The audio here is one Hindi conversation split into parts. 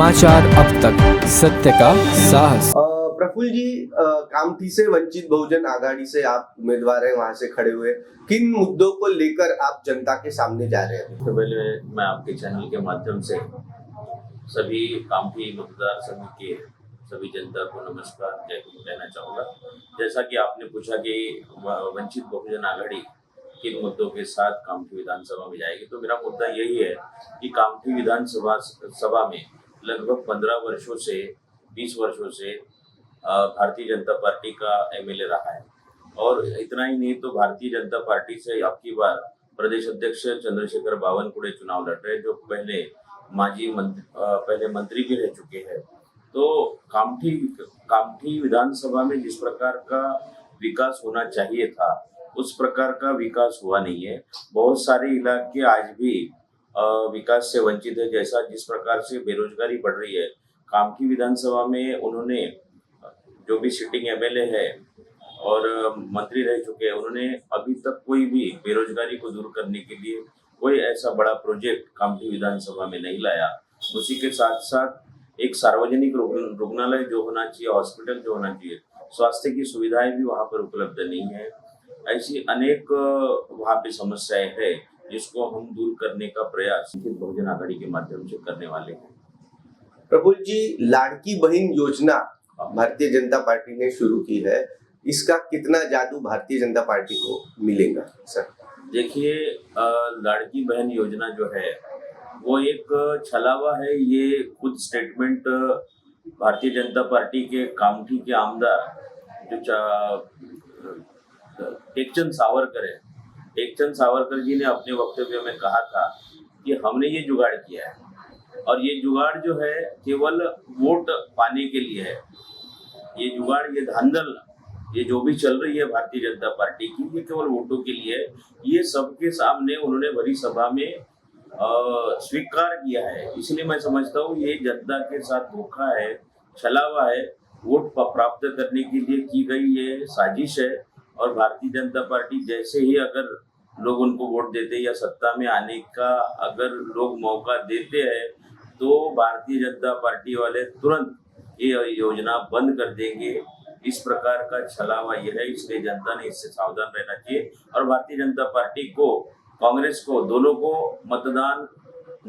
समाचार अब तक, सत्य का साहस। प्रफुल्ल जी, कामठी से वंचित बहुजन आघाड़ी से आप उम्मीदवार हैं, वहां से खड़े हुए, किन मुद्दों को लेकर आप जनता के सामने जा रहे हैं? सबसे पहले मैं आपके चैनल के माध्यम से सभी कामठी मतदार संघ के सभी जनता को नमस्कार, जय हिंद कहना चाहूँगा। जैसा कि आपने पूछा कि वंचित बहुजन आघाड़ी किन मुद्दों के साथ कामठी विधानसभा में जाएगी, तो मेरा मुद्दा यही है कि कामठी विधानसभा में लगभग 15 वर्षों से 20 वर्षों से भारतीय जनता पार्टी का एमएलए रहा है। और इतना ही नहीं, तो भारतीय जनता पार्टी से अब की बार प्रदेश अध्यक्ष चंद्रशेखर बावनकुळे चुनाव लड़ रहे, जो पहले मंत्री भी रह चुके हैं। तो कामठी विधानसभा में जिस प्रकार का विकास होना चाहिए था, उस प्रकार का विकास हुआ नहीं है। बहुत सारे इलाके आज भी विकास से वंचित है। जैसा जिस प्रकार से बेरोजगारी बढ़ रही है, कामठी विधानसभा में उन्होंने जो भी सिटिंग एमएलए है और मंत्री रह चुके हैं, उन्होंने अभी तक कोई भी बेरोजगारी को दूर करने के लिए कोई ऐसा बड़ा प्रोजेक्ट कामठी विधानसभा में नहीं लाया। उसी के साथ साथ एक सार्वजनिक रुग्णालय जो होना चाहिए, हॉस्पिटल जो होना चाहिए, स्वास्थ्य की सुविधाएं भी वहाँ पर उपलब्ध नहीं है। ऐसी अनेक वहाँ पे समस्याएं हैं जिसको हम दूर करने का प्रयास बहुजन आघाड़ी के माध्यम से करने वाले हैं। प्रफुल्ल जी, लाड़की बहन योजना भारतीय जनता पार्टी ने शुरू की है, इसका कितना जादू भारतीय जनता पार्टी को मिलेगा सर? देखिए, लाड़की बहन योजना जो है वो एक छलावा है। ये खुद स्टेटमेंट भारतीय जनता पार्टी के कामठी के आमदार जो टेकचंद सावरकर है, टेकचंद सावरकर जी ने अपने वक्तव्य में कहा था कि हमने ये जुगाड़ किया है और ये जुगाड़ जो है केवल वोट पाने के लिए है। ये जुगाड़, ये धांधल, ये जो भी चल रही है भारतीय जनता पार्टी की, ये केवल वोटों के लिए है। ये सबके सामने उन्होंने भरी सभा में स्वीकार किया है। इसलिए मैं समझता हूँ ये जनता के साथ धोखा है, छलावा है, वोट प्राप्त करने के लिए की गई ये साजिश है। और भारतीय जनता पार्टी जैसे ही अगर लोग उनको वोट देते या सत्ता में आने का अगर लोग मौका देते हैं, तो भारतीय जनता पार्टी वाले तुरंत ये योजना बंद कर देंगे। इस प्रकार का छलावा यह है, इसलिए जनता ने इससे सावधान रहना चाहिए और भारतीय जनता पार्टी को, कांग्रेस को, दोनों को मतदान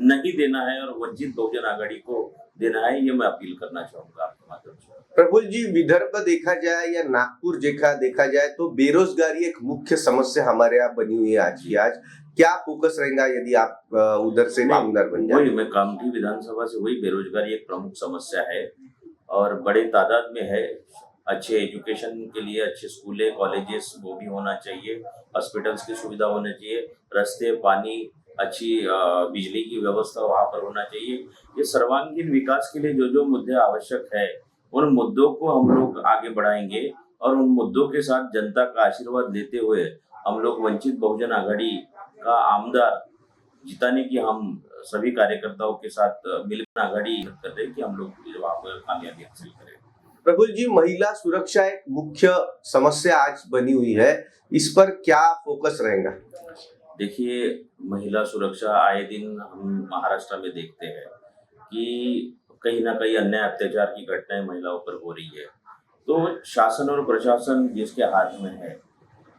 नहीं देना है और वंचित बहुजन आघाड़ी को देना है। ये मैं अपील करना चाहूंगा आपके माध्यम से। प्रफुल्ल जी, विदर्भ देखा जाए या नागपुर देखा जाए तो बेरोजगारी एक मुख्य समस्या हमारे यहाँ बनी हुई है आज की आज। क्या फोकस रहेगा यदि आप उधर से आमदार बन जाए? वही, मैं कामठी विधानसभा से वही, बेरोजगारी एक प्रमुख समस्या है और बड़े तादाद में है। अच्छे एजुकेशन के लिए अच्छे स्कूलें, कॉलेजेस वो भी होना चाहिए, हॉस्पिटल्स की सुविधा होनी चाहिए, रास्ते, पानी, अच्छी बिजली की व्यवस्था वहाँ पर होना चाहिए। ये सर्वांगीण विकास के लिए जो जो मुद्दे आवश्यक है, उन मुद्दों को हम लोग आगे बढ़ाएंगे और उन मुद्दों के साथ जनता का आशीर्वाद लेते हुए हम लोग वंचित बहुजन आघाड़ी का आमदार जिताने की हम सभी कार्यकर्ताओं के साथ मिलकर आघाड़ी कर रहे हैं कि हम लोग वहाँ पर कामयाबी हासिल करें। प्रफुल्ल जी, महिला सुरक्षा एक मुख्य समस्या आज बनी हुई है, इस पर क्या फोकस रहेगा? देखिए, महिला सुरक्षा आए दिन हम महाराष्ट्र में देखते हैं कि कहीं ना कहीं अन्याय अत्याचार की घटनाएं महिलाओं पर हो रही है। तो शासन और प्रशासन जिसके हाथ में है,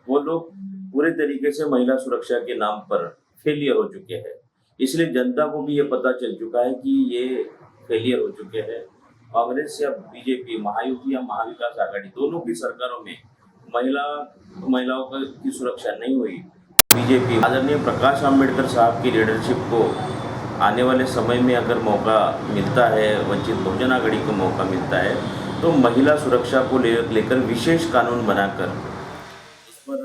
वो लोग पूरे तरीके से महिला सुरक्षा के नाम पर फेलियर हो चुके हैं। इसलिए जनता को भी ये पता चल चुका है कि ये फेलियर हो चुके हैं। कांग्रेस या बीजेपी, महायुति या महाविकास आघाड़ी, दोनों की सरकारों में महिलाओं की सुरक्षा नहीं हुई। बीजेपी आदरणीय प्रकाश आंबेडकर साहब की लीडरशिप को आने वाले समय में अगर मौका मिलता है, वंचित बहुजन आघाड़ी को मौका मिलता है, तो महिला सुरक्षा को लेकर विशेष कानून बनाकर उस पर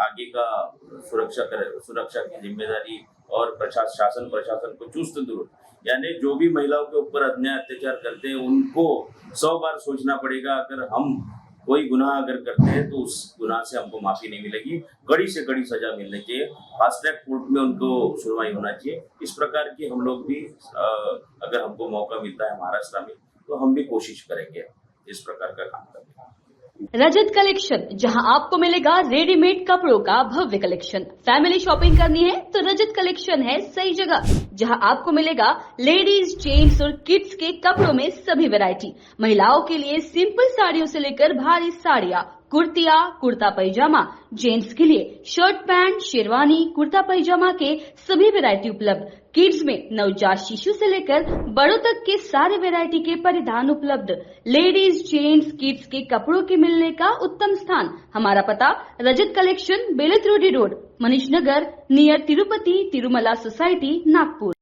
आगे का सुरक्षा की जिम्मेदारी और शासन प्रशासन को चुस्त दूर, यानी जो भी महिलाओं के ऊपर अन्याय अत्याचार करते हैं उनको 100 बार सोचना पड़ेगा। अगर हम कोई गुनाह अगर करते हैं तो उस गुनाह से हमको माफी नहीं मिलेगी, कड़ी से कड़ी सजा मिलनी चाहिए, फास्ट ट्रैक कोर्ट में उनको सुनवाई होना चाहिए। इस प्रकार की हम लोग भी अगर हमको मौका मिलता है महाराष्ट्र में, तो हम भी कोशिश करेंगे इस प्रकार का काम करने। रजत कलेक्शन, जहां आपको मिलेगा रेडीमेड कपड़ों का भव्य कलेक्शन। फैमिली शॉपिंग करनी है तो रजत कलेक्शन है सही जगह, जहां आपको मिलेगा लेडीज, जेंट्स और किड्स के कपड़ों में सभी वैरायटी। महिलाओं के लिए सिंपल साड़ियों से लेकर भारी साड़ियां, कुर्तिया, कुर्ता पैजामा, जेंट्स के लिए शर्ट पैंट, शेरवानी, कुर्ता पैजामा के सभी वैरायटी उपलब्ध। किड्स में नवजात शिशु से लेकर बड़ों तक के सारे वैरायटी के परिधान उपलब्ध। लेडीज, जेंट्स, किड्स के कपड़ों के मिलने का उत्तम स्थान। हमारा पता रजत collection, बेलत रोडी road, Manish Nagar, near Tirupati Tirumala society, Nagpur.